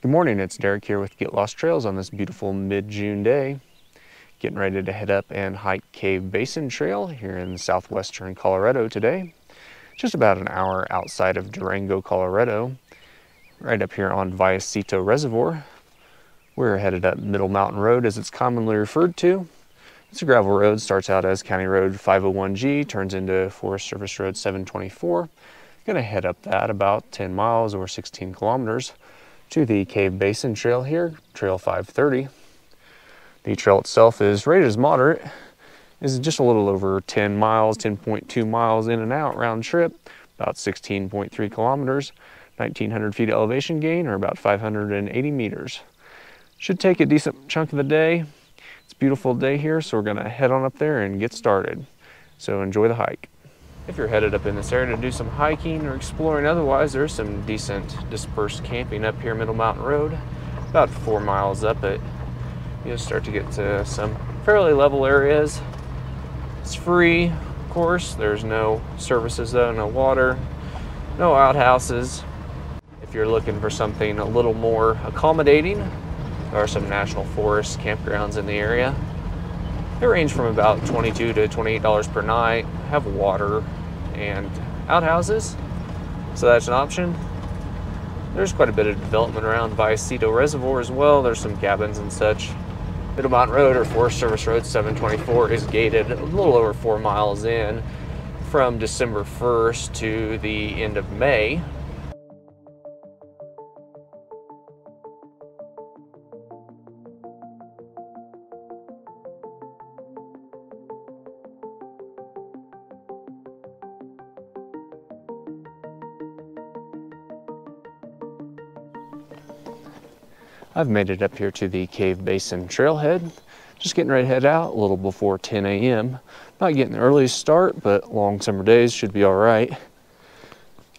Good morning, it's Derek here with Get Lost Trails on this beautiful mid-June day. Getting ready to head up and hike Cave Basin Trail here in southwestern Colorado today. Just about an hour outside of Durango, Colorado. Right up here on Vallecito Reservoir. We're headed up Middle Mountain Road as it's commonly referred to. It's a gravel road, starts out as County Road 501G, turns into Forest Service Road 724. Gonna head up that about 10 miles or 16 kilometers to the Cave Basin Trail here, Trail 530. The trail itself is rated as moderate. It's just a little over 10 miles, 10.2 miles in and out round trip, about 16.3 kilometers, 1,900 feet elevation gain, or about 580 meters. Should take a decent chunk of the day. It's a beautiful day here, so we're gonna head on up there and get started. So enjoy the hike. If you're headed up in this area to do some hiking or exploring otherwise, there's some decent dispersed camping up here Middle Mountain Road. About 4 miles up it, you'll start to get to some fairly level areas. It's free, of course. There's no services though, no water, no outhouses. If you're looking for something a little more accommodating, there are some national forest campgrounds in the area. They range from about $22 to $28 per night, have water and outhouses, so that's an option. There's quite a bit of development around Vallecito Reservoir as well. There's some cabins and such. Middle Mountain Road, or Forest Service Road 724, is gated a little over 4 miles in from December 1st to the end of May. I've made it up here to the Cave Basin Trailhead. Just getting ready to head out a little before 10 a.m. Not getting the earliest start, but long summer days should be all right.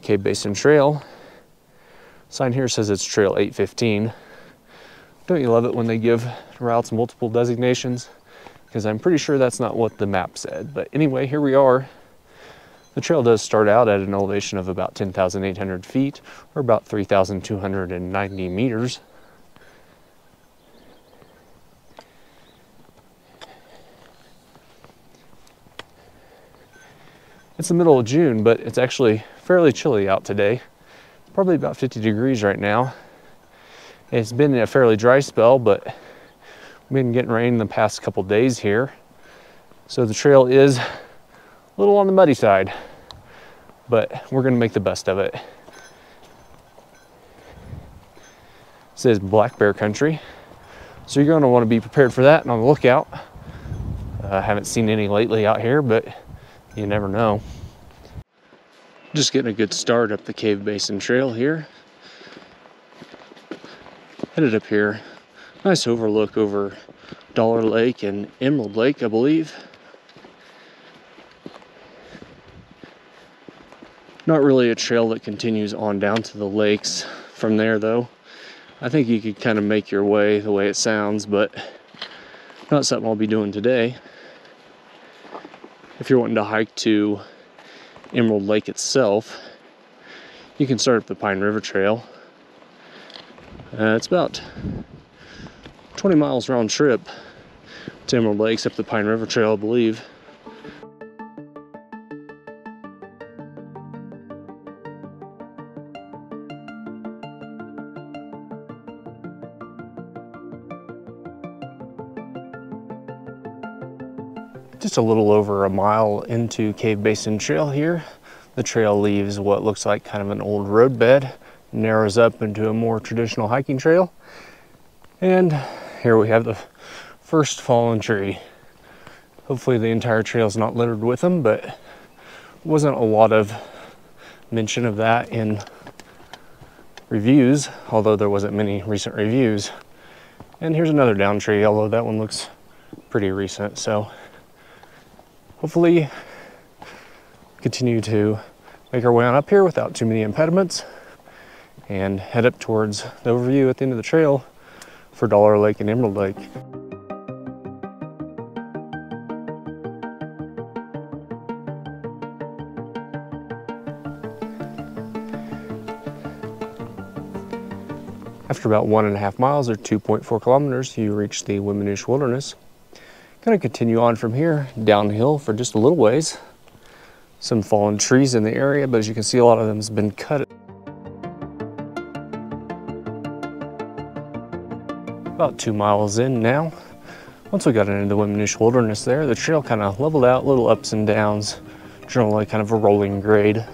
Cave Basin Trail. Sign here says it's Trail 815. Don't you love it when they give routes multiple designations? Because I'm pretty sure that's not what the map said. But anyway, here we are. The trail does start out at an elevation of about 10,800 feet, or about 3,290 meters. It's the middle of June, but it's actually fairly chilly out today. Probably about 50 degrees right now. It's been a fairly dry spell, but we've been getting rain the past couple days here. So the trail is a little on the muddy side, but we're gonna make the best of it. It says black bear country. So you're gonna wanna be prepared for that and on the lookout. I haven't seen any lately out here, but you never know. Just getting a good start up the Cave Basin Trail here. Headed up here. Nice overlook over Dollar Lake and Emerald Lake, I believe. Not really a trail that continues on down to the lakes from there though. I think you could kind of make your way the way it sounds, but not something I'll be doing today. If you're wanting to hike to Emerald Lake itself, you can start up the Pine River Trail. It's about 20 miles round trip to Emerald Lakes up the Pine River Trail, I believe. Just a little over a mile into Cave Basin Trail here. The trail leaves what looks like kind of an old roadbed, narrows up into a more traditional hiking trail. And here we have the first fallen tree. Hopefully the entire trail is not littered with them, but wasn't a lot of mention of that in reviews, although there wasn't many recent reviews. And here's another down tree, although that one looks pretty recent. So hopefully continue to make our way on up here without too many impediments and head up towards the overview at the end of the trail for Dollar Lake and Emerald Lake. After about 1.5 miles or 2.4 kilometers, you reach the Weminuche Wilderness. Gonna continue on from here, downhill for just a little ways. Some fallen trees in the area, but as you can see, a lot of them has been cut. About 2 miles in now. Once we got into the Weminuche Wilderness there, the trail kind of leveled out, little ups and downs, generally kind of a rolling grade.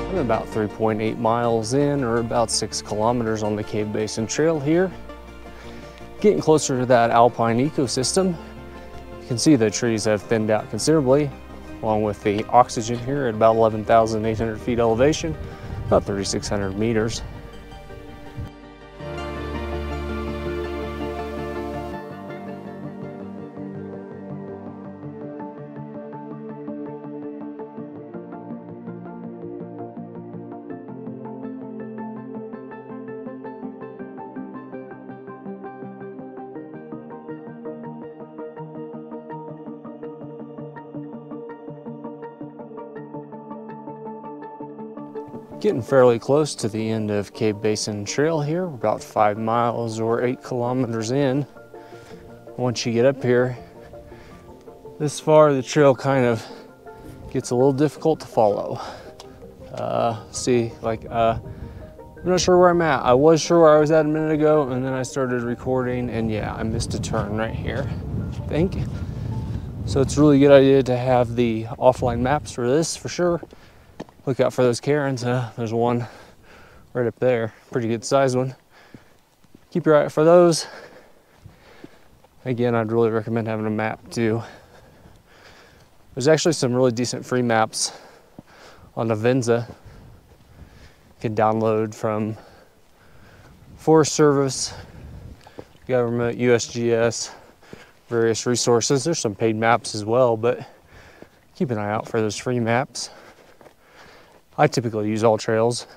I'm about 3.8 miles in, or about 6 kilometers on the Cave Basin Trail here. Getting closer to that alpine ecosystem. You can see the trees have thinned out considerably, along with the oxygen here at about 11,800 feet elevation, about 3,600 meters. Getting fairly close to the end of Cave Basin Trail here. We're about 5 miles or 8 kilometers in. Once you get up here, this far the trail kind of gets a little difficult to follow. I'm not sure where I'm at. I was sure where I was at a minute ago, and then I started recording, and yeah, I missed a turn right here, I think. So it's a really good idea to have the offline maps for this, for sure. Look out for those cairns. There's one right up there, pretty good sized one. Keep your eye out for those. Again, I'd really recommend having a map too. There's actually some really decent free maps on Avenza. You can download from Forest Service, government, USGS, various resources. There's some paid maps as well, but keep an eye out for those free maps. I typically use All Trails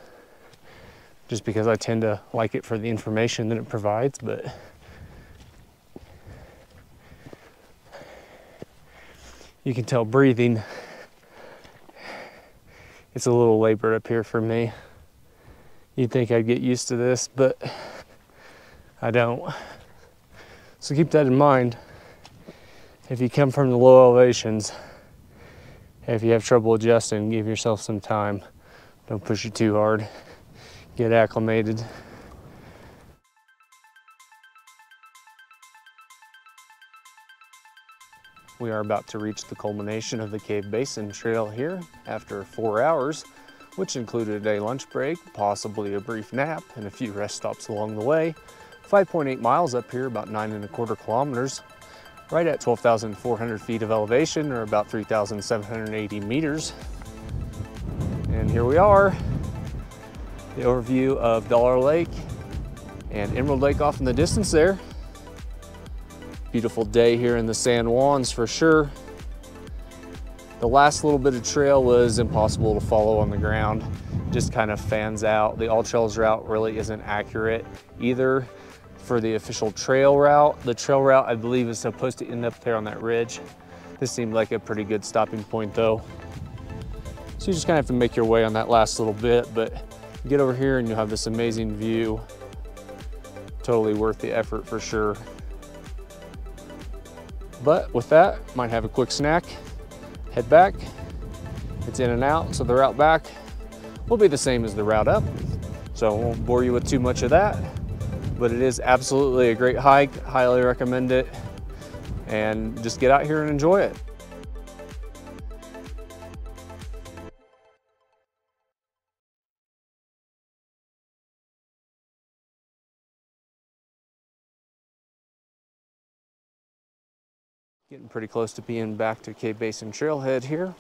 just because I tend to like it for the information that it provides, but you can tell breathing, it's a little labored up here for me. You'd think I'd get used to this, but I don't. So keep that in mind. If you come from the low elevations, if you have trouble adjusting, give yourself some time. Don't push it too hard. Get acclimated. We are about to reach the culmination of the Cave Basin Trail here after 4 hours, which included a lunch break, possibly a brief nap, and a few rest stops along the way. 5.8 miles up here, about 9.25 kilometers. Right at 12,400 feet of elevation, or about 3,780 meters. And here we are, the overview of Dollar Lake and Emerald Lake off in the distance there. Beautiful day here in the San Juans for sure. The last little bit of trail was impossible to follow on the ground. Just kind of fans out. The All Trails route really isn't accurate either. For the official trail route. The trail route, I believe, is supposed to end up there on that ridge. This seemed like a pretty good stopping point though. So you just kind of have to make your way on that last little bit, but get over here and you'll have this amazing view. Totally worth the effort for sure. But with that, might have a quick snack, head back. It's in and out, so the route back will be the same as the route up. So I won't bore you with too much of that. But it is absolutely a great hike, highly recommend it, and just get out here and enjoy it. Getting pretty close to being back to Cave Basin Trailhead here.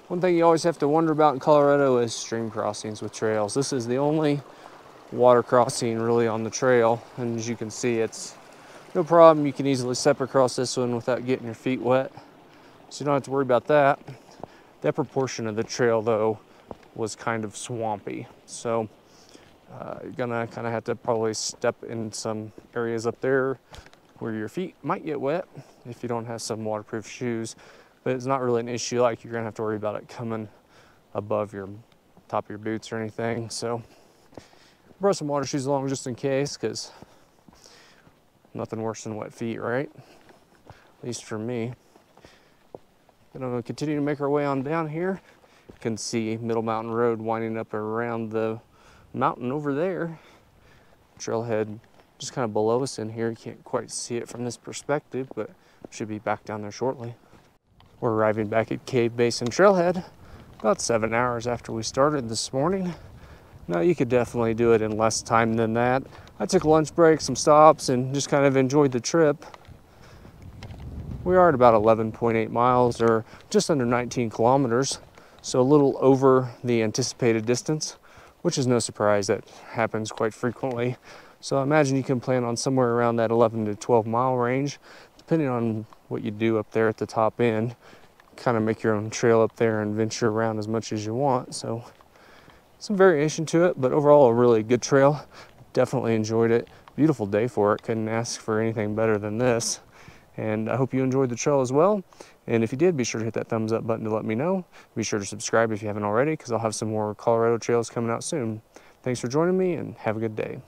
One thing you always have to wonder about in Colorado is stream crossings with trails. This is the only water crossing really on the trail, and as you can see, it's no problem. You can easily step across this one without getting your feet wet, so you don't have to worry about that. That portion of the trail, though, was kind of swampy, so you're gonna kind of have to probably step in some areas up there where your feet might get wet if you don't have some waterproof shoes, but it's not really an issue like you're gonna have to worry about it coming above your top of your boots or anything. So brought some water shoes along just in case, because nothing worse than wet feet, right? At least for me. And I'm gonna continue to make our way on down here. You can see Middle Mountain Road winding up around the mountain over there. Trailhead just kind of below us in here. You can't quite see it from this perspective, but should be back down there shortly. We're arriving back at Cave Basin Trailhead about 7 hours after we started this morning. Now you could definitely do it in less time than that. I took a lunch break, some stops, and just kind of enjoyed the trip. We are at about 11.8 miles, or just under 19 kilometers, so a little over the anticipated distance, which is no surprise. That happens quite frequently. So I imagine you can plan on somewhere around that 11 to 12 mile range, depending on what you do up there at the top end. Kind of make your own trail up there and venture around as much as you want. So some variation to it, but overall a really good trail. Definitely enjoyed it. Beautiful day for it. Couldn't ask for anything better than this. And I hope you enjoyed the trail as well. And if you did, be sure to hit that thumbs up button to let me know. Be sure to subscribe if you haven't already, because I'll have some more Colorado trails coming out soon. Thanks for joining me, and have a good day.